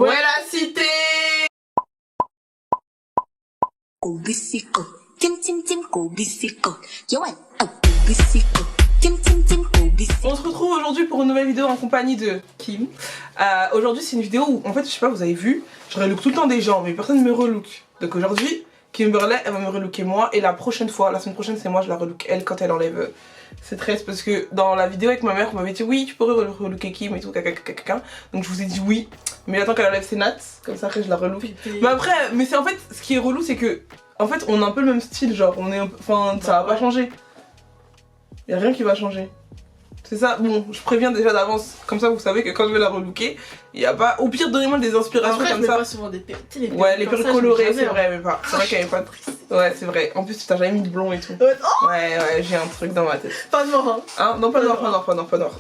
Ouais, la cité. On se retrouve aujourd'hui pour une nouvelle vidéo en compagnie de Kim. Aujourd'hui c'est une vidéo où en fait je sais pas, vous avez vu, je relook tout le temps des gens mais personne ne me relook. Donc aujourd'hui Kimberley elle va me relooker moi et la prochaine fois, la semaine prochaine c'est moi je la relook elle quand elle enlève ses tresses, parce que dans la vidéo avec ma mère on m'avait dit oui tu pourrais relooker Kim et tout caca. Donc je vous ai dit oui mais attends qu'elle enlève ses nattes comme ça après je la relook. Mais après mais c'est en fait ce qui est relou c'est que en fait on a un peu le même style, genre on est un peu, enfin ça va pas changer. Y a rien qui va changer. C'est ça, bon, je préviens déjà d'avance, comme ça vous savez que quand je vais la relooker, il y a pas. Au pire, donnez-moi des inspirations après, comme je ça. pas souvent des perruques. Ouais, les perruques colorées, c'est vrai, mais pas. C'est vrai qu'il y avait pas de. Ouais, c'est vrai. En plus, t'as jamais mis de blond et tout. Ouais, j'ai un truc dans ma tête. Pas noir, hein. Non, pas noir.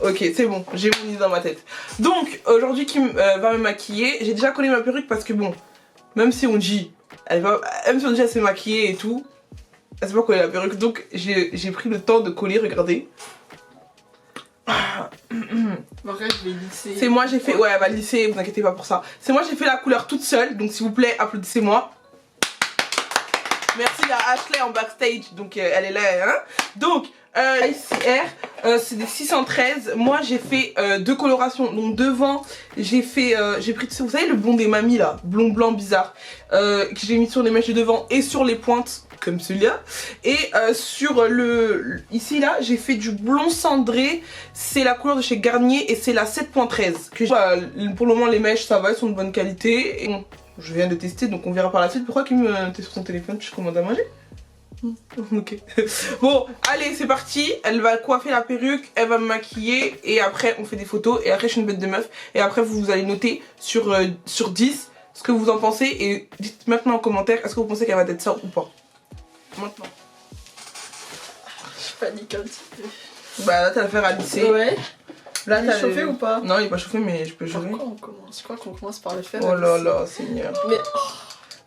Ok, c'est bon, j'ai mon idée dans ma tête. Donc, aujourd'hui, Kim va me maquiller. J'ai déjà collé ma perruque parce que bon, même si on dit, même si on dit elle s'est maquillée et tout, elle s'est pas collée la perruque. Donc, j'ai pris le temps de coller, regardez. Bon, après, je vais lisser. C'est moi j'ai fait, ouais elle va lisser, vous inquiétez pas pour ça. C'est moi j'ai fait la couleur toute seule, donc s'il vous plaît applaudissez-moi. Merci à Ashley en backstage, donc elle est là hein. Donc ICR, c'est des 613. Moi j'ai fait deux colorations, donc devant j'ai fait, j'ai pris, vous savez le blond des mamies là, blond blanc bizarre, que j'ai mis sur les mèches de devant et sur les pointes comme celui-là, et sur ici là j'ai fait du blond cendré, c'est la couleur de chez Garnier et c'est la 7.13 que pour le moment les mèches ça va, elles sont de bonne qualité et bon, je viens de tester donc on verra par la suite. Pourquoi Kim t'es sur son téléphone, tu commandes à manger? Ok. Bon allez c'est parti, elle va coiffer la perruque, elle va me maquiller et après on fait des photos et après je suis une bête de meuf et après vous allez noter sur 10 ce que vous en pensez et dites maintenant en commentaire est-ce que vous pensez qu'elle va être ça ou pas. Maintenant. Je panique un petit peu. Bah là t'as l'affaire à lisser. Ouais. Là il est chauffé ou pas? Non il est pas chauffé mais je peux jurer. Pourquoi on commence? Je crois qu'on commence par le faire. Oh là là Seigneur. Mais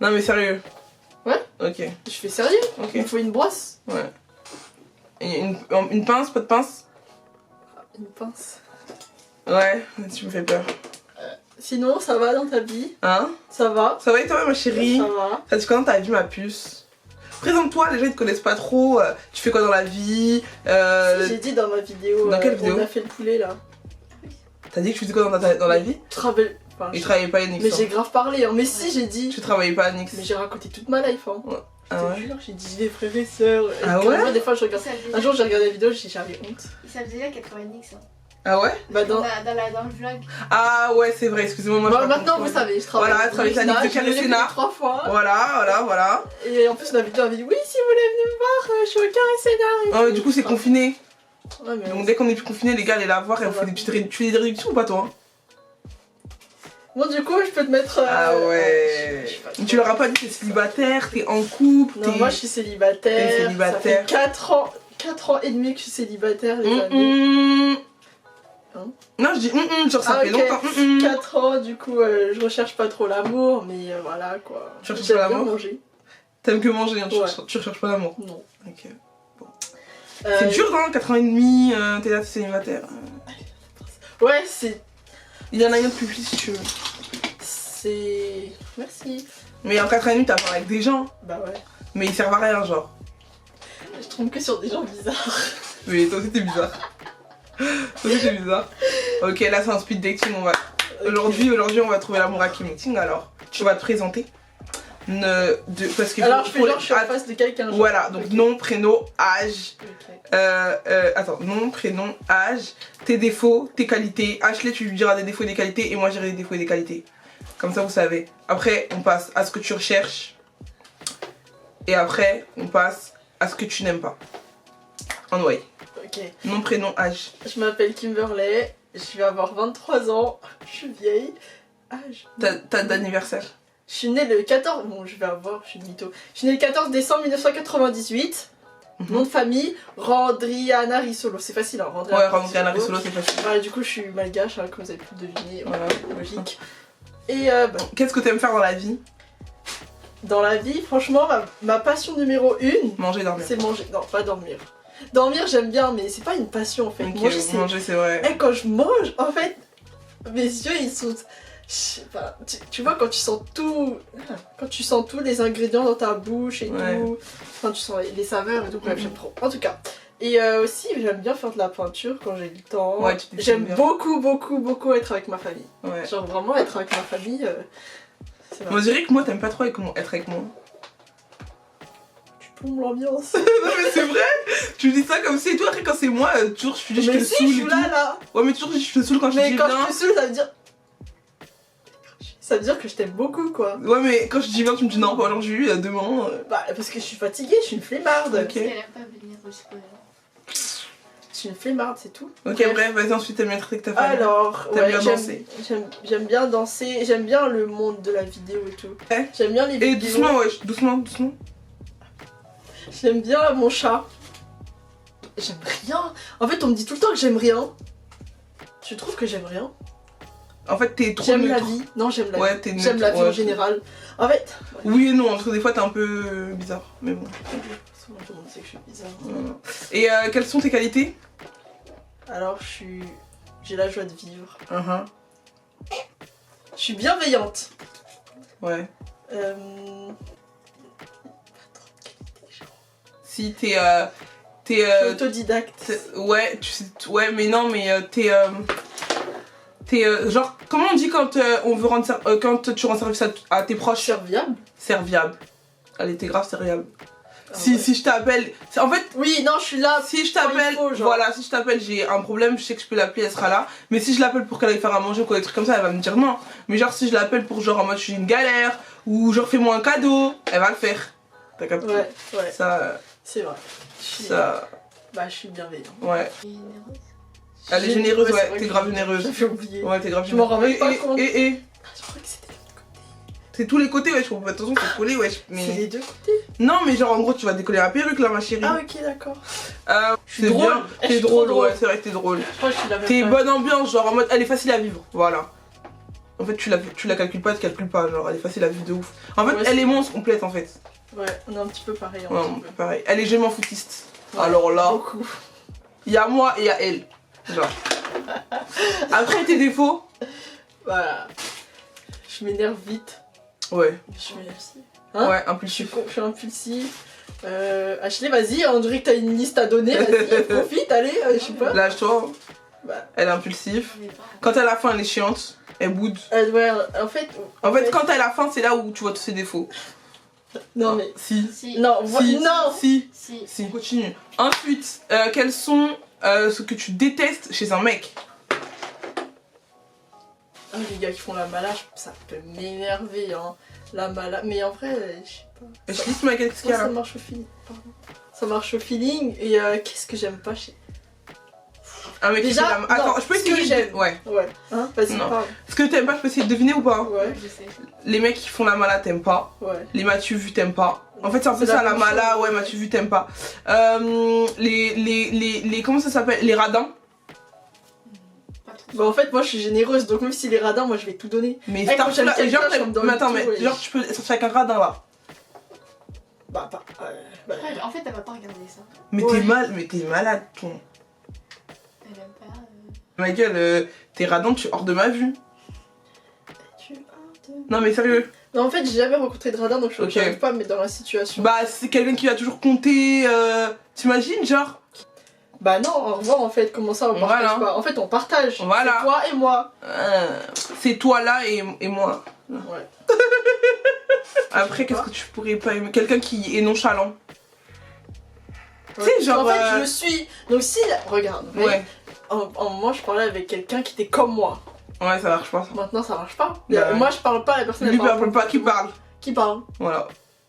non mais sérieux. Ouais. Ok. Je fais sérieux. Ok. Il me faut une brosse. Ouais. Et une pince, pas de pince? Une pince. Ouais, tu me fais peur. Sinon ça va dans ta vie? Hein? Ça va? Ça va et toi ma chérie? Ça va. Ça dit quand t'as vu ma puce? Présente-toi, les gens ils te connaissent pas trop, tu fais quoi dans la vie? Si, j'ai dit dans ma vidéo, dans quelle vidéo? On a fait le poulet là. T'as dit que tu faisais quoi dans la vie? Travaille. Enfin, Et je travaillais pas à Nix. Mais j'ai grave parlé, hein. Mais si j'ai dit. Tu travaillais pas à Nix. Mais j'ai raconté toute ma life hein. Ouais. Je Ah te ouais? jure, j'ai dit les frères et sœurs. Ah ouais? Moi, des fois je regarde. Un jour j'ai regardé la vidéo, j'avais honte. Ça faisait déjà 90 hein. Ah ouais? Bah dans le vlog. Ah ouais c'est vrai, excusez-moi moi bah, maintenant vous savez, je travaille. Voilà, travaille à Nix de Carré Sénat. 3 fois. Voilà. Et en plus la vidéo avait dit oui si vous voulez venir me voir, je suis au Carré Sénat. Ah ouais, du coup c'est confiné. Ouais, mais Donc dès qu'on est plus confiné les gars allez la voir et vous faites des petites tu fais des réductions ou pas toi? Bon du coup je peux te mettre. Ah ouais. Tu leur as pas dit que t'es célibataire, t'es en couple, non moi je suis célibataire. T'es célibataire. Ça fait 4 ans et demi que je suis célibataire les amis. Hein? Non je dis genre ça fait ok. longtemps. 4 ans du coup je recherche pas trop l'amour mais voilà quoi. Tu recherches J'aime pas bien l'amour? manger. T'aimes que manger, hein, Ouais. tu recherches pas l'amour. Non. Ok. Bon. C'est dur hein, 4 ans et demi, t'es là, t'es célibataire. Ouais c'est... Il y en a une autre plus si tu veux. C'est... Merci. Mais en 4 ans et demi t'as parlé avec des gens. Bah ouais. Mais ils servent à rien genre. Je trompe que sur des gens bizarres. Mais toi aussi t'es bizarre. Toi aussi t'es bizarre. Ok là c'est un speed dating, on va... Okay. Aujourd'hui on va trouver l'amour à Kim. Alors, tu vas te présenter. Parce que alors je fais genre je suis en face de quelqu'un. Voilà, donc okay. Nom, prénom, âge. Okay. Attends, nom, prénom, âge, tes défauts, tes qualités. Ashley tu lui diras des défauts et des qualités et moi je dirai des défauts et des qualités. Comme ça vous savez. Après on passe à ce que tu recherches. Et après on passe à ce que tu n'aimes pas. En way. Ok. Nom, prénom, âge. Je m'appelle Kimberley, je vais avoir 23 ans, je suis vieille. Âge. Date d'anniversaire. Je suis née le 14... Bon je vais avoir, je suis une mytho. Je suis née le 14 décembre 1998. Nom de famille, Randriana Risolo. C'est facile hein, Randriana Risolo c'est facile. Voilà, du coup je suis malgache, hein, comme vous avez pu le deviner, voilà, logique. Et qu'est-ce que tu aimes faire dans la vie? Dans la vie, franchement, ma passion numéro 1, manger, dormir. C'est manger. Non, pas dormir. Dormir, j'aime bien, mais c'est pas une passion en fait. Okay, manger, c'est vrai. Et quand je mange, en fait, mes yeux ils sont. Je sais pas, tu vois quand tu sens tout, les ingrédients dans ta bouche et Ouais. tout, enfin tu sens les saveurs et tout, bref j'aime trop, en tout cas. Et aussi j'aime bien faire de la peinture quand j'ai le temps, Ouais, tu te j'aime bien. beaucoup être avec ma famille, Ouais. genre vraiment être avec ma famille, c'est On vrai. dirait que moi, t'aimes pas trop être avec moi. Tu plombes l'ambiance. Non, mais c'est vrai. Tu dis ça comme si, toi, après, quand c'est moi, toujours, je te dis, je Mais te si, saoule je et suis tout. là. Ouais, mais toujours, je te saoule quand je Mais dis quand bien. je te saoule, ça veut dire que je t'aime beaucoup quoi. Ouais, mais quand je dis bien, tu me dis non, pas aujourd'hui, demain. Bah parce que je suis fatiguée, je suis une flemmarde. Ok. Parce qu'elle aime pas venir au sport. Je suis une flemmarde, c'est tout. Ok, Bref. bref, vas-y, ensuite, t'aimes bien être avec ta famille. Alors, T'aimes ouais, bien danser. j'aime bien danser, j'aime bien le monde de la vidéo et tout. Ouais. J'aime bien les Et vidéos. doucement, ouais, doucement. J'aime bien mon chat. J'aime rien. En fait, on me dit tout le temps que j'aime rien. Tu trouves que j'aime rien? En fait, t'es trop J'aime la neutre. vie. Non, j'aime la Ouais, vie. t'es neutre. J'aime la vie Ouais. en général. En fait, Oui et non, parce que des fois, t'es un peu bizarre. Mais bon. souvent tout le monde sait que je suis bizarre. Voilà. Et quelles sont tes qualités? Alors, j'ai la joie de vivre. Uh-huh. Je suis bienveillante. Ouais. Euh, Si t'es. je suis autodidacte. Ouais, tu sais. Ouais, mais non, mais t'es. Genre, comment on dit quand on veut rendre quand tu rends service à tes proches? Serviable. Serviable. Allez, t'es grave serviable. Ah si, ouais. si je t'appelle. En fait, Oui, non, je suis là. si je quand il t'appelle, faut, genre. voilà, si je t'appelle, j'ai un problème, je sais que je peux l'appeler, elle sera là. Mais si je l'appelle pour qu'elle aille faire à manger ou quoi, des trucs comme ça, elle va me dire non. Mais genre, si je l'appelle pour genre en mode je suis une galère, ou genre fais-moi un cadeau, elle va le faire. T'as capté? Ouais, ouais, Ça, c'est vrai. Je suis... ça, Bah, je suis bienveillante. ouais. Et généreuse. Elle est généreuse, c'est ouais, vrai t'es que grave généreuse. J'avais oublié. Ouais, t'es grave Je m'en rends même Et- pas et- compte. Et, Ah, je crois que c'était les deux côtés. c'est tous les côtés, wesh. Attention, c'est collé, wesh. C'est Mais... les deux côtés. Non, mais genre en gros, tu vas décoller la perruque là, ma chérie. Ah, ok, d'accord. C'est drôle. bien. Je T'es suis trop drôle, drôle. ouais, c'est vrai que t'es drôle. Je crois que je suis la même T'es personne. bonne ambiance, genre en mode elle est facile à vivre, voilà. En fait, tu la calcules pas, tu calcules pas, genre elle est facile à vivre de ouf. En fait, Ouais, elle c'est- et moi on se complète en fait. Ouais, on est un petit peu pareil. Ouais, un petit peu. pareil. Elle est gémeaux footiste. Ouais, Alors là, Beaucoup. il y a moi et il y a elle. Genre. Après tes défauts, Voilà. Je m'énerve vite. ouais. Je m'énerve. Hein Ouais, Je impulsif. suis impulsive. Ashley, vas-y, on dirait que t'as une liste à donner. Vas-y, profite, allez, je sais pas. Lâche-toi. Bah, Elle est impulsive. Mais pas. Quand elle a la faim, elle est chiante. Elle boude. ouais, en fait. En fait, quand elle a faim, c'est là où tu vois tous ses défauts. Non, mais. Si. Si. Non, Si. non. Si. Si. Si. Continue. Ensuite, quels sont ce que tu détestes chez un mec? Ah, les gars qui font la malade, ça peut m'énerver, hein. La malade. Mais en vrai, je sais pas. Je dis ce mec, qu'est-ce qu'il y Ouais, a ça là? marche au feeling. Pardon. Ça marche au feeling. Et qu'est-ce que j'aime pas chez. Un mec qui Déjà, fait la... Attends, non, je peux ce que essayer. j'aime. Ouais. Ouais. Hein, vas-y, Non. parle. Ce que t'aimes pas, je peux essayer de deviner ou pas? Ouais, Je sais. Les mecs qui font la mala, t'aimes pas. ouais. Les m'as-tu vu, t'aimes pas. En fait, c'est un peu C'est ça, la la même mala, chose, ouais, ouais. m'as-tu vu, t'aimes pas. Les. Comment ça s'appelle? Les radins. Pas trop. Bah, en fait, moi je suis généreuse, donc même s'il est radin, moi je vais tout donner. Mais quand j'aime quelqu'un, genre, je me donne mais attends, tout, mais ouais. genre, tu peux sortir avec un radin là. Bah, bah. Ouais, en fait, elle va pas regarder ça. Mais Ouais. t'es malade, ton. Elle aime pas. Ma gueule, t'es radin, tu es hors de ma vue. Non, mais sérieux. Non, en fait, j'ai jamais rencontré de radin, donc je Ok. n'arrive pas à me mettre dans la situation. Bah, c'est quelqu'un qui va toujours compter. T'imagines, genre? Bah, non, au revoir, en fait, comment ça on Voilà. partage pas? En fait, on partage. Voilà. C'est toi et moi. C'est toi là et moi. Ouais. Après, qu'est-ce que tu pourrais pas aimer? Quelqu'un qui est nonchalant. Ouais. sais, genre, En fait, je le suis. Donc, si. Regarde. vous voyez, Ouais. moi, je parlais avec quelqu'un qui était comme moi. Ouais, ça marche pas ça. Maintenant, ça marche pas. Bah ouais. Moi, je parle pas, la personne Lui elle parle parle pas, qui parle. Qui parle. Voilà.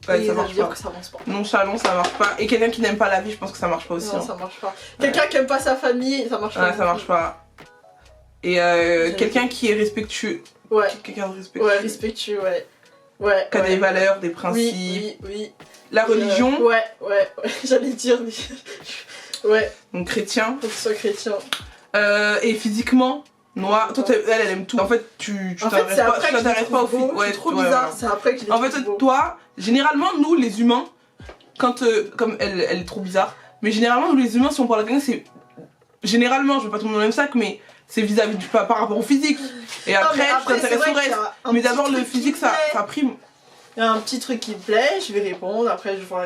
Ouais, Et ça veut marche dire pas. que ça avance pas. Nonchalant, ça marche pas. Et quelqu'un qui n'aime pas la vie, je pense que ça marche pas aussi. Non, hein. ça marche pas. Quelqu'un qui aime pas sa famille, ça marche pas. Ouais, ça marche pas. Et quelqu'un qui est respectueux. Ouais. Quelqu'un de respectueux. Ouais, respectueux, ouais. Ouais. Qui a ouais. des valeurs, des Oui, principes. oui, oui. La religion, Ouais, j'allais dire. Ouais, donc chrétien. faut que ce soit chrétien. Et physiquement, noir. Toi, elle aime tout. En fait, tu En fait, c'est après que je t'intéresses les pas au trouve beaux, Ouais, c'est trop ouais, bizarre, voilà. c'est après que je les En trouve fait, beaux. toi, généralement, nous, les humains, quand. Comme elle est trop bizarre, mais généralement, nous, les humains, si on parle à quelqu'un, c'est. Généralement, je veux pas tout le monde dans le même sac, mais c'est vis-à-vis du par rapport au physique. Et après, tu c'est t'intéresses vrai au qu'il y reste. a un Mais petit d'abord, le truc qui physique, me ça plaît. prime. Il y a un petit truc qui me plaît, je vais répondre, après je vois.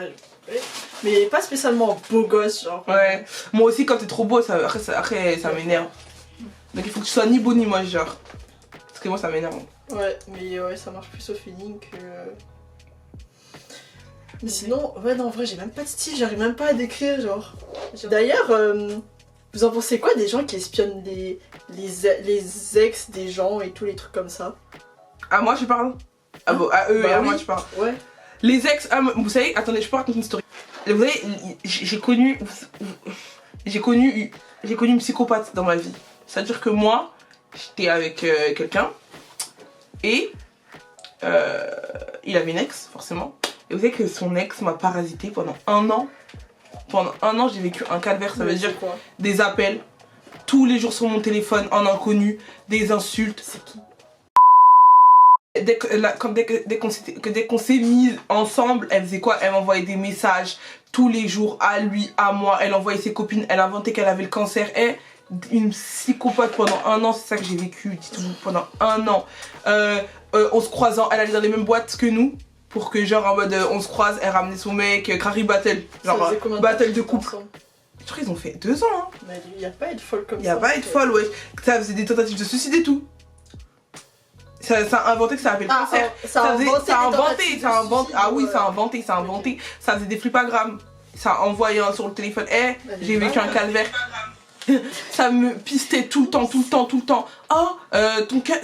Mais pas spécialement beau gosse, genre. Ouais. Moi aussi, quand t'es trop beau, après, ça m'énerve. Donc il faut que tu sois ni beau ni moche, genre. Parce que moi, ça m'énerve. Ouais, mais ouais, ça marche plus au feeling que. Mais sinon, ouais, non, en vrai, j'ai même pas de style, j'arrive même pas à décrire, genre. D'ailleurs, vous en pensez quoi des gens qui espionnent les ex des gens et tous les trucs comme ça? À moi, tu parles? Ah bon, à eux Bah et à oui. moi, tu parles. Ouais. Les ex, vous savez, attendez, je peux raconter une story. Vous savez, j'ai connu une psychopathe dans ma vie. C'est-à-dire que moi, j'étais avec quelqu'un et il avait une ex, forcément. Et vous savez que son ex m'a parasité pendant 1 an. Pendant 1 an, j'ai vécu un calvaire, ça veut dire quoi? des appels tous les jours sur mon téléphone en inconnu, des insultes. C'est qui? Dès qu'on s'est mis ensemble, elle faisait quoi? Elle m'envoyait des messages tous les jours à lui, à moi. Elle envoyait ses copines, elle inventait qu'elle avait le cancer. Une psychopathe pendant 1 an, c'est ça que j'ai vécu, dites-vous, pendant 1 an. En se croisant, elle allait dans les mêmes boîtes que nous. Pour que genre en mode on se croise, elle ramenait son mec, Crary Battle. Genre battle de couple. Je crois qu'ils ont fait 2 ans. Hein. Mais il y a pas à être folle comme ça. Il y a pas à être folle, ouais. Ça faisait des tentatives de suicide et tout. Ça a inventé que ça avait le cancer. Ça a inventé. Ah oui, ça a inventé. Ça faisait des flippagrammes. Ça a envoyé sur le téléphone. J'ai vécu un calvaire. Ça me pistait tout le temps. Oh,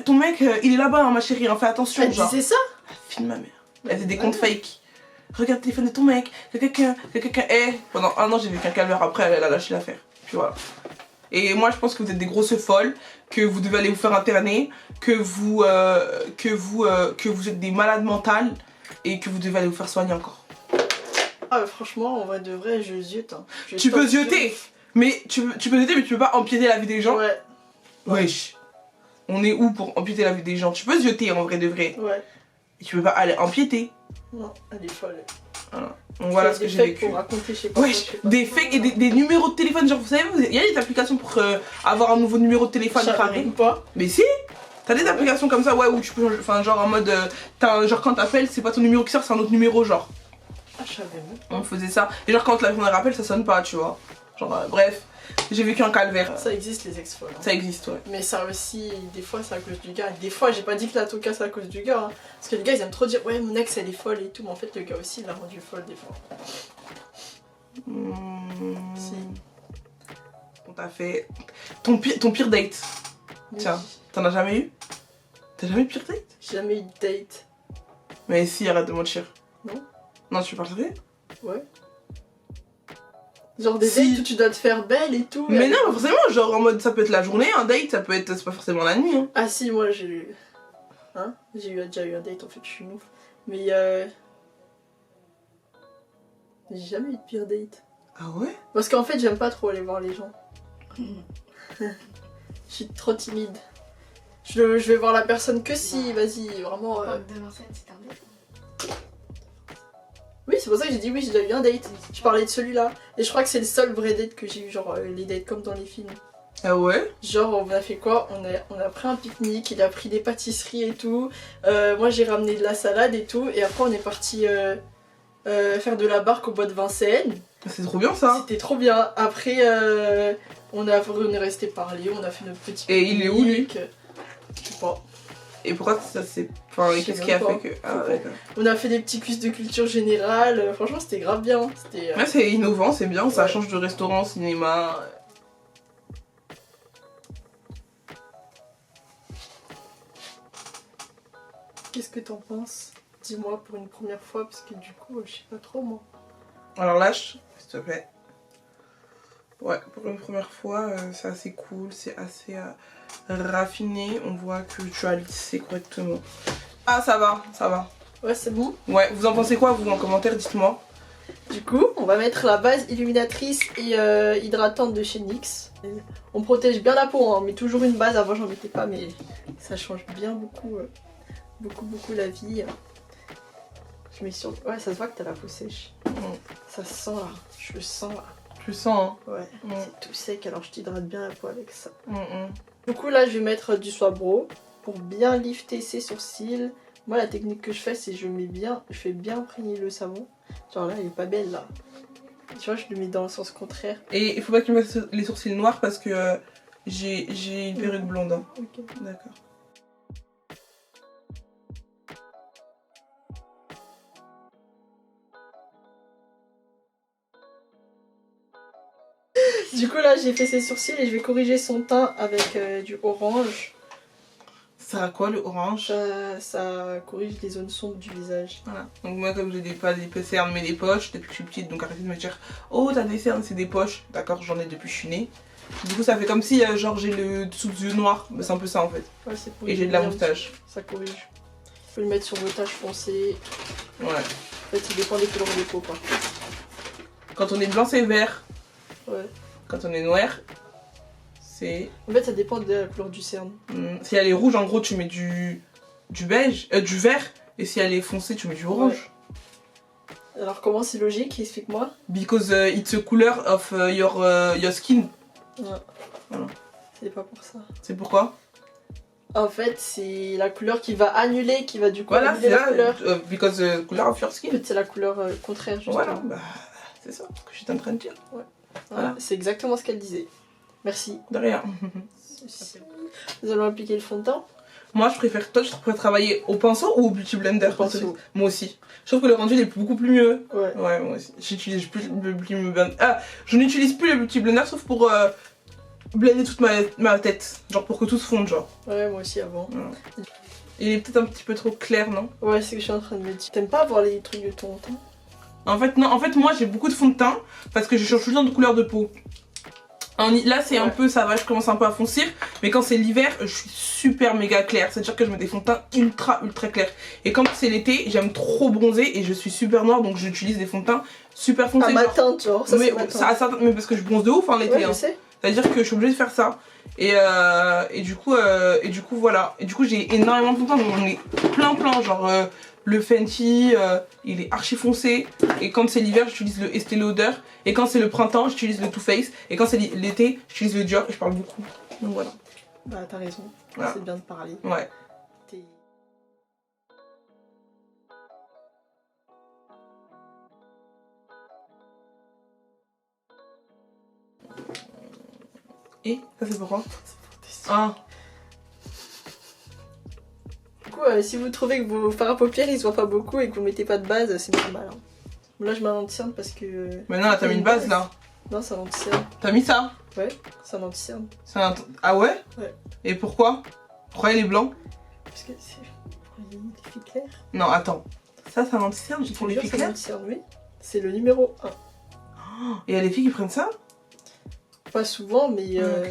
ton mec, il est là-bas, hein, ma chérie, hein, fais attention. Elle disait ça? La fille de ma mère. Elle faisait des comptes fake. Regarde le téléphone de ton mec, que quelqu'un. Pendant 1 an, j'ai vécu un calvaire. Après, elle a lâché l'affaire. Puis voilà. Et moi, je pense que vous êtes des grosses folles, que vous devez aller vous faire interner, que vous êtes des malades mentales et que vous devez aller vous faire soigner encore. Ah, franchement, en vrai de vrai, je ziote. Hein. Tu peux zioter, mais tu peux zioter, mais tu peux pas empiéter la vie des gens. Ouais. Wesh. On est où pour empiéter la vie des gens? Tu peux zioter en vrai de vrai. Ouais. Et tu peux pas aller empiéter. Non, elle est folle. Voilà. Donc voilà ce que j'ai vécu. Pour raconter, je sais pas. Wesh, des fakes et des numéros de téléphone. Genre, vous savez, il y a des applications pour avoir un nouveau numéro de téléphone carré. Ou pas. Mais si! T'as des applications comme ça, ouais, où tu peux. Enfin, genre en mode. Genre, quand t'appelles, c'est pas ton numéro qui sort, c'est un autre numéro, genre. Ah, je savais même. On faisait ça. Et genre, quand la journée rappelle, ça sonne pas, tu vois. Genre, bref. J'ai vécu un calvaire. Ça existe les ex-folles. Hein. Ça existe, ouais. Mais ça aussi, des fois c'est à cause du gars. Des fois, j'ai pas dit que la toca c'est à cause du gars. Hein. Parce que les gars ils aiment trop dire ouais, mon ex elle est folle et tout. Mais en fait, le gars aussi il l'a rendu folle des fois. Si. On t'a fait. Ton pire date. Oui. Tiens, t'en as jamais eu? T'as jamais eu de pire date? J'ai jamais eu de date. Mais si, arrête de mentir. Non. Non, tu parles vrai? Ouais. Genre des Si. dates où tu dois te faire belle et tout. Mais non, forcément, genre en mode ça peut être la journée, un date, ça peut être. C'est pas forcément la nuit, hein. Ah si, moi j'ai eu. Hein? J'ai déjà eu un date en fait, je suis une ouf. Mais j'ai jamais eu de pire date. Ah ouais? Parce qu'en fait, j'aime pas trop aller voir les gens. Je suis trop timide. Je vais voir la personne que si, vas-y, vraiment. De Vincennes, c'est un date. Oui, c'est pour ça que j'ai dit oui, j'ai déjà eu un date. Je parlais de celui-là. Et je crois que c'est le seul vrai date que j'ai eu, genre les dates comme dans les films. Ah ouais? Genre, on a fait quoi? On a pris un pique-nique, il a pris des pâtisseries et tout. Moi, j'ai ramené de la salade et tout. Et après, on est parti faire de la barque au bois de Vincennes. C'est trop bien ça. C'était trop bien. Après, on est resté parler, on a fait notre petit Et il est où, lui? Je sais pas. Et pourquoi ça c'est. Enfin, Je sais qu'est-ce qui a même fait pas. que. Ah d'accord. On a fait des petits quiz de culture générale. Franchement, c'était grave bien. C'était. Ouais, c'est innovant, c'est bien, ça Ouais. change de restaurant, cinéma. Qu'est-ce que t'en penses? Dis-moi pour une première fois, parce que du coup, je sais pas trop moi. Alors lâche, s'il te plaît. Ouais, pour une première fois, c'est assez cool, c'est assez raffiné. On voit que tu as lissé correctement. Ah, ça va, ça va. Ouais, c'est bon. Ouais, vous en pensez quoi, vous, en commentaire, dites-moi. Du coup, on va mettre la base illuminatrice et hydratante de chez NYX. On protège bien la peau, hein. On met toujours une base. Avant, j'en mettais pas, mais ça change bien beaucoup, beaucoup la vie. Je mets sur. Ouais, ça se voit que t'as la peau sèche. Ça se sent là. Je le sens là. Tu sens, hein. Ouais, Mm. c'est tout sec, alors je t'hydrate bien la peau avec ça. Du coup là je vais mettre du Swabro pour bien lifter ses sourcils. Moi la technique que je fais c'est je fais bien imprégner le savon. Genre là elle est pas belle là. Tu vois je le mets dans le sens contraire. Et il faut pas que tu mettes les sourcils noirs parce que j'ai une perruque blonde. Hein. Ok. D'accord. Du coup là j'ai fait ses sourcils et je vais corriger son teint avec du orange. Ça sert à quoi le orange? Ça corrige les zones sombres du visage. Voilà. Donc moi comme j'ai pas des cernes mais des poches depuis que je suis petite, donc arrêtez de me dire oh t'as des cernes c'est des poches. D'accord, j'en ai depuis que je suis née. Du coup ça fait comme si genre j'ai le dessous des yeux noirs, c'est un peu ça en fait. Ouais, c'est pour Et j'ai de la moustache. Ça corrige. Faut le mettre sur vos taches foncées. Ouais. En fait ça dépend des couleurs de peau par contre. Quand on est blanc c'est vert. Ouais. Quand on est noir c'est... En fait ça dépend de la couleur du cerne. Si elle est rouge en gros tu mets du beige, du vert. Et si elle est foncée tu mets du orange. Ouais. Alors comment c'est logique? Explique-moi. Because it's a color of your skin. Ouais. Voilà. C'est pas pour ça. C'est pourquoi? En fait c'est la couleur qui va annuler, qui va du coup Voilà, annuler c'est la couleur. because color of your En skin. fait c'est la couleur contraire justement. Voilà, bah, c'est ça ce que j'étais en train de dire. Voilà. C'est exactement ce qu'elle disait. Merci. De rien. Nous allons appliquer le fond de teint. Moi je préfère, toi tu préfères travailler au pinceau ou au Beauty Blender? Au pinceau. Moi aussi. Je trouve que le rendu il est beaucoup plus mieux. Ouais. Ouais, moi aussi. J'utilise plus le Beauty Blender. Ah, je n'utilise plus le Beauty Blender sauf pour blender toute ma tête. Genre pour que tout se fonde, genre. Ouais, moi aussi avant. Ouais. Il est peut-être un petit peu trop clair, non? Ouais, c'est ce que je suis en train de me dire. T'aimes pas avoir les trucs de ton teint? En fait, non. En fait, moi j'ai beaucoup de fond de teint parce que je change tout le temps de couleur de peau. Là c'est un peu, ça va, je commence un peu à foncir. Mais quand c'est l'hiver, je suis super méga claire. C'est-à-dire que je mets des fonds de teint ultra clairs. Et quand c'est l'été, j'aime trop bronzer et je suis super noire. Donc j'utilise des fonds de teint super foncés. À ma teinte, genre. Ça, mais, c'est ma teinte. mais parce que je bronze de ouf en l'été. Ouais, je Hein. sais. C'est-à-dire que je suis obligée de faire ça. Et du coup voilà. Et du coup j'ai énormément de fonds de teint. Donc j'en ai plein. Genre le Fenty, il est archi foncé. Et quand c'est l'hiver, j'utilise le Estée Lauder. Et quand c'est le printemps, j'utilise le Too Faced. Et quand c'est l'été, j'utilise le Dior. Et je parle beaucoup. Donc voilà. Bah, t'as raison. Voilà. C'est bien de parler. Ouais. Et ça c'est pourquoi? Ah. Du coup, si vous trouvez que vos fards à paupières ils se voient pas beaucoup et que vous mettez pas de base, c'est normal. Hein. Là, je mets un anti-cerne parce que. Mais non, là t'as mis une base là. Non, c'est un anti-cerne. T'as mis ça? Ouais, c'est un anti-cerne. Ah ouais? Ouais. Et pourquoi? Pourquoi il est blanc? Parce que c'est pour les filles claires. Non, attends. Ça c'est un anti-cerne pour les filles C'est un claires? anti-cerne, oui. C'est le numéro 1. Et il y a des filles qui prennent ça? Pas souvent, mais. Ok.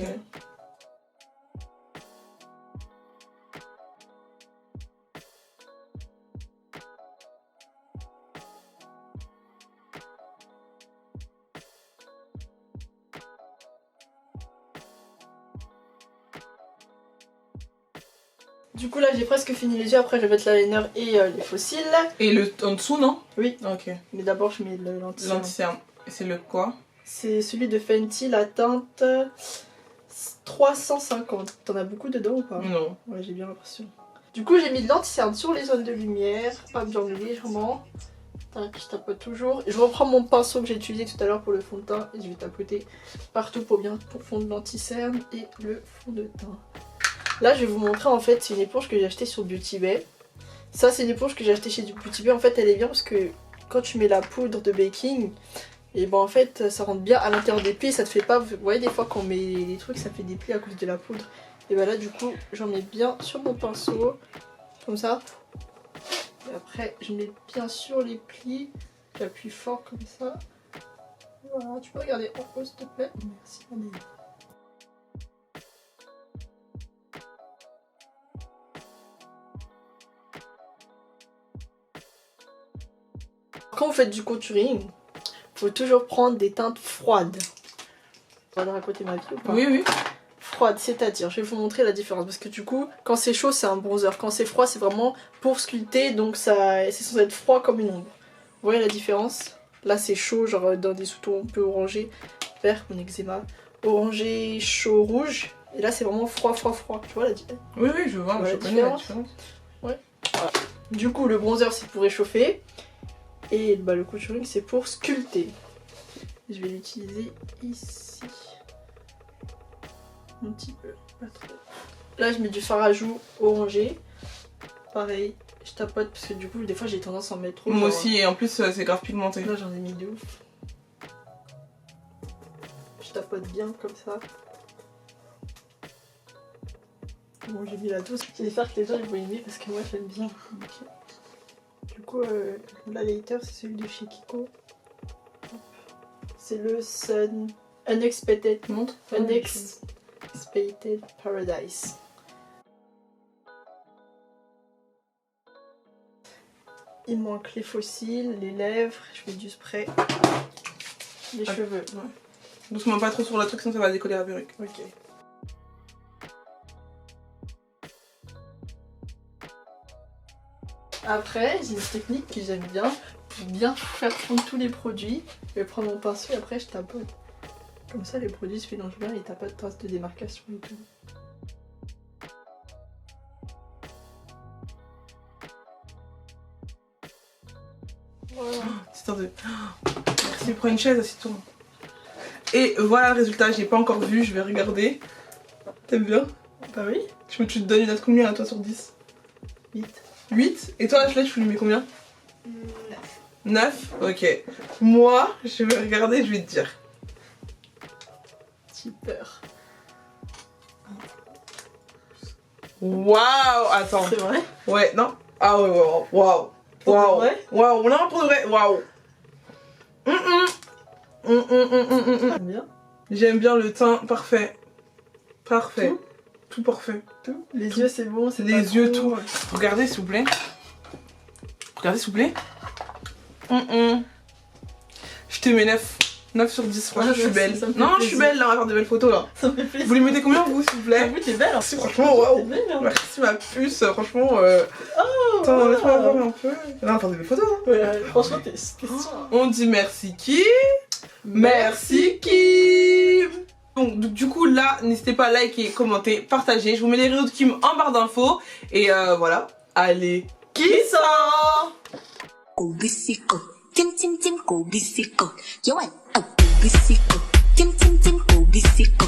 Du coup, là, j'ai presque fini les yeux. Après, je vais mettre l'eyeliner et les faux cils. Et le en dessous, non? Oui. Ok. Mais d'abord, je mets le l'anti-cerne. L'anti-cerne. Et c'est le quoi? C'est celui de Fenty, la teinte 350. T'en as beaucoup dedans ou pas? Non. Ouais, j'ai bien l'impression. Du coup, j'ai mis de l'anti-cerne sur les zones de lumière, pas bien légèrement. Tac, je tapote toujours. Et je reprends mon pinceau que j'ai utilisé tout à l'heure pour le fond de teint et je vais tapoter partout pour bien fondre l'anti-cerne et le fond de teint. Là, je vais vous montrer en fait, c'est une éponge que j'ai achetée sur Beauty Bay. Ça, c'est une éponge que j'ai achetée chez Beauty Bay. En fait, elle est bien parce que quand tu mets la poudre de baking, et ben en fait, ça rentre bien à l'intérieur des plis. Ça te fait pas. Vous voyez, des fois, quand on met les trucs, ça fait des plis à cause de la poudre. Et ben là, du coup, j'en mets bien sur mon pinceau, comme ça. Et après, je mets bien sur les plis. J'appuie fort comme ça. Voilà, tu peux regarder en haut, s'il te plaît. Merci, Amélie. Quand vous faites du contouring, faut toujours prendre des teintes froides. On va raconter ma vie ou pas? Oui, oui. Froide, c'est-à-dire, je vais vous montrer la différence. Parce que du coup, quand c'est chaud, c'est un bronzer. Quand c'est froid, c'est vraiment pour sculpter. Donc c'est censé être froid comme une ombre. Vous voyez la différence? Là, c'est chaud, genre dans des sous-tons un peu orangés. Vert, mon eczéma. Orangé, chaud, rouge. Et là, c'est vraiment froid, froid, froid. Tu vois la différence? Oui, oui, je vois, Ouais, je connais la différence. différence. Du coup, le bronzer, c'est pour réchauffer. Et bah, le contouring, c'est pour sculpter. Je vais l'utiliser ici. Un petit peu, pas trop. Là, je mets du fard à joues orangé. Pareil, je tapote parce que du coup, des fois, j'ai tendance à en mettre trop. Moi genre, aussi, et en plus, c'est grave pigmenté. Là, j'en ai mis de ouf. Je tapote bien comme ça. Bon, j'ai mis la douce. J'espère que les gens ils vont aimer parce que moi j'aime bien. Ok. Du coup, l'highlighter c'est celui de chez Kiko. C'est le Sun Unexpected. Montre. Unexpected Paradise. Il manque les fossiles, les lèvres, je mets du spray, les cheveux. Ouais. Doucement, pas trop sur le truc, sinon ça va décoller la perruque. Ok. Après, j'ai une technique que j'aime bien pour bien faire fondre tous les produits. Je vais prendre mon pinceau et après je tapote. Comme ça, les produits se mélangent bien et t'as pas de traces de démarcation et tout. Voilà. C'est de... Merci, prends une chaise, assieds-toi. Et voilà le résultat, j'ai pas encore vu, je vais regarder. T'aimes bien? Bah oui. Tu te donnes une note combien à toi sur 10? 8. 8? Et toi Ashley, tu lui mets combien? 9. 9? Ok. Moi, je vais regarder, je vais te dire. J'ai peur. Waouh! Attends. C'est vrai? Ouais, non? Ah ouais, waouh. Waouh. Pour de Waouh. vrai? Waouh, non, pour de vrai. Waouh. J'aime bien. J'aime bien le teint, parfait. Parfait. Tout? Tout parfait. Tout. Les yeux c'est bon, c'est Les pas yeux, trop. tout. Regardez s'il vous plaît. Regardez s'il vous plaît. Je te mets 9. 9 sur 10, franchement Ah, je suis merci, belle. ça me fait Non, je suis plaisir. belle là, on va faire de belles photos là. Ça me fait plaisir. Vous lui mettez combien vous s'il vous plaît? J'avoue, t'es belle. Hein. Merci, franchement, waouh. T'es belle, hein. Merci ma puce, franchement. Oh, Attends, voilà. laisse-moi voir un peu. Là, on va faire de belles photos. Hein. Ouais, franchement, t'es sûr. On dit merci qui? Merci Kim. Donc du coup là, n'hésitez pas à liker, commenter, partager. Je vous mets les réseaux de Kim en barre d'infos. Et voilà. Allez, qui ça? 고비시고 찜찜찜 고비시고 요한 고비시고 찜찜찜 고비시고